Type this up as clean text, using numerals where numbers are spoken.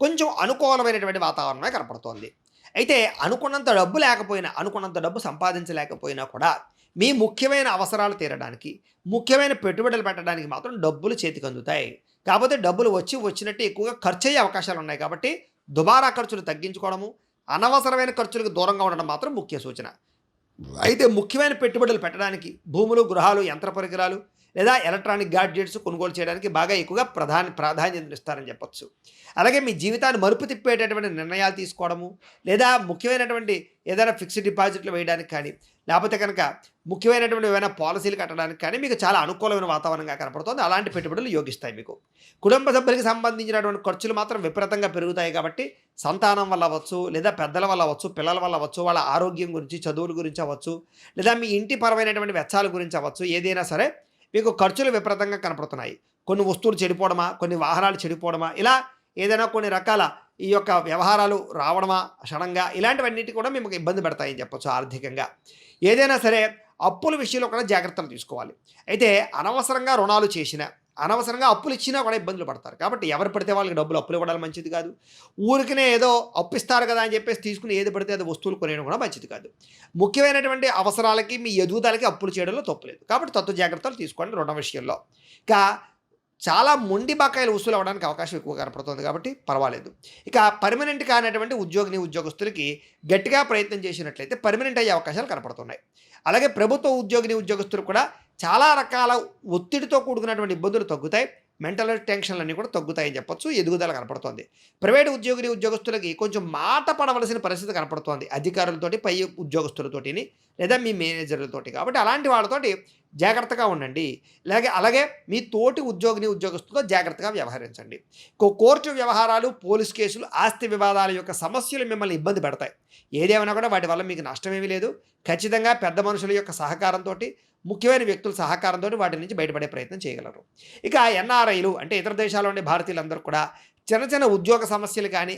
కొంచెం అనుకూలమైనటువంటి వాతావరణమే కనపడుతోంది. అయితే అనుకున్నంత డబ్బు లేకపోయినా, అనుకున్నంత డబ్బు సంపాదించలేకపోయినా కూడా మీ ముఖ్యమైన అవసరాలు తీరడానికి, ముఖ్యమైన పెట్టుబడులు పెట్టడానికి మాత్రం డబ్బులు చేతికందుతాయి. కాపోతే డబ్బులు వచ్చినట్టు ఎక్కువగా ఖర్చయ్యే అవకాశాలున్నాయి కాబట్టి, దుబారా ఖర్చులు తగ్గించుకోవడము, అనవసరమైన ఖర్చులకు దూరంగా ఉండడం మాత్రం ముఖ్య సూచన. అయితే ముఖ్యమైన పెట్టుబడులు పెట్టడానికి భూములు, గృహాలు, యంత్ర పరికరాలు లేదా ఎలక్ట్రానిక్ గాడ్జెట్స్ కొనుగోలు చేయడానికి బాగా ఎక్కువగా ప్రాధాన్యతనిస్తారని చెప్పొచ్చు. అలాగే మీ జీవితాన్ని మలుపు తిప్పేటటువంటి నిర్ణయాలు తీసుకోవడము, లేదా ముఖ్యమైనటువంటి ఏదైనా ఫిక్స్డ్ డిపాజిట్లు వేయడానికి కానీ, లేపోతే కనుక ముఖ్యమైనటువంటి ఏవైనా పాలిసీలు కట్టడానికి కానీ మీకు చాలా అనుకూలమైన వాతావరణంగా కనపడుతోంది. అలాంటి పెట్టుబడులు యోగిస్తాయి మీకు. కుటుంబ సభ్యులకి సంబంధించినటువంటి ఖర్చులు మాత్రం విపరీతంగా పెరుగుతాయి కాబట్టి, సంతానం వల్ల అవ్వచ్చు, లేదా పెద్దల వల్ల అవ్వచ్చు, పిల్లల వల్ల అవ్వచ్చు, వాళ్ళ ఆరోగ్యం గురించి, చదువుల గురించి అవ్వచ్చు, లేదా మీ ఇంటి పరమైనటువంటి వెచ్చాల గురించి అవ్వచ్చు, ఏదైనా సరే మీకు ఖర్చులు విపరీతంగా కనపడుతున్నాయి. కొన్ని వస్తువులు చెడిపోవడమా, కొన్ని వాహనాలు చెడిపోవడమా, ఇలా ఏదైనా కొన్ని రకాల ఈ యొక్క వ్యవహారాలు రావడమా సడన్‌గా ఇలాంటివన్నిటి కూడా మీకు ఇబ్బంది పెడతాయని చెప్పొచ్చు ఆర్థికంగా. ఏదైనా సరే అప్పుల విషయంలో కూడా జాగ్రత్తలు తీసుకోవాలి. అయితే అనవసరంగా రుణాలు చేసినా, అనవసరంగా అప్పులు ఇచ్చినా కూడా ఇబ్బందులు పడతారు. కాబట్టి ఎవరు పడితే వాళ్ళకి డబ్బులు అప్పులు ఇవ్వడం మంచిది కాదు. ఊరికనే ఏదో అప్పిస్తారు కదా అని చెప్పేసి తీసుకుని ఏది పడితే అది వస్తువులు కొనేయడం కూడా మంచిది కాదు. ముఖ్యమైనటువంటి అవసరాలకి, మీ ఎదుగుదలకి అప్పులు చేయడంలో తప్పులేదు. కాబట్టి తత్వ జాగ్రత్తలు తీసుకోండి రుణం విషయంలో. ఇక చాలా మొండి బకాయిలు వసూలు అవ్వడానికి అవకాశం ఎక్కువ కనపడుతుంది కాబట్టి పర్వాలేదు. ఇక పర్మనెంట్ కానటువంటి ఉద్యోగస్తులకి గట్టిగా ప్రయత్నం చేసినట్లయితే పర్మనెంట్ అయ్యే అవకాశాలు కనపడుతున్నాయి. అలాగే ప్రభుత్వ ఉద్యోగస్తులు కూడా చాలా రకాల ఒత్తిడితో కూడుకున్నటువంటి ఇబ్బందులు తగ్గుతాయి. మెంటల్ టెన్షన్‌లన్నీ కూడా తగ్గుతాయని చెప్పొచ్చు. ఎదుగుదల కనపడుతోంది. ప్రైవేట్ ఉద్యోగస్తులకి కొంచెం మాట పడవలసిన పరిస్థితి కనపడుతోంది. అధికారులతోటి, పై ఉద్యోగస్తులతోటిని లేదా మీ మేనేజర్‌లతోటి. కాబట్టి అలాంటి వాళ్ళతోటి జాగ్రత్తగా ఉండండి. అలాగే మీ తోటి ఉద్యోగస్తులతో జాగ్రత్తగా వ్యవహరించండి. కోర్టు వ్యవహారాలు, పోలీస్ కేసులు, ఆస్తి వివాదాల యొక్క సమస్యలు మిమ్మల్ని ఇబ్బంది పెడతాయి. ఏదేమైనా కూడా వాటి వల్ల మీకు నష్టమేమీ లేదు. ఖచ్చితంగా పెద్ద మనుషుల యొక్క సహకారంతోటి, ముఖ్యమైన వ్యక్తుల సహకారంతోటి వాటి నుంచి బయటపడే ప్రయత్నం చేయగలరు. ఇక ఎన్ఆర్ఐలు అంటే ఇతర దేశాల్లో ఉండే భారతీయులందరూ కూడా చిన్న చిన్న ఉద్యోగ సమస్యలు కానీ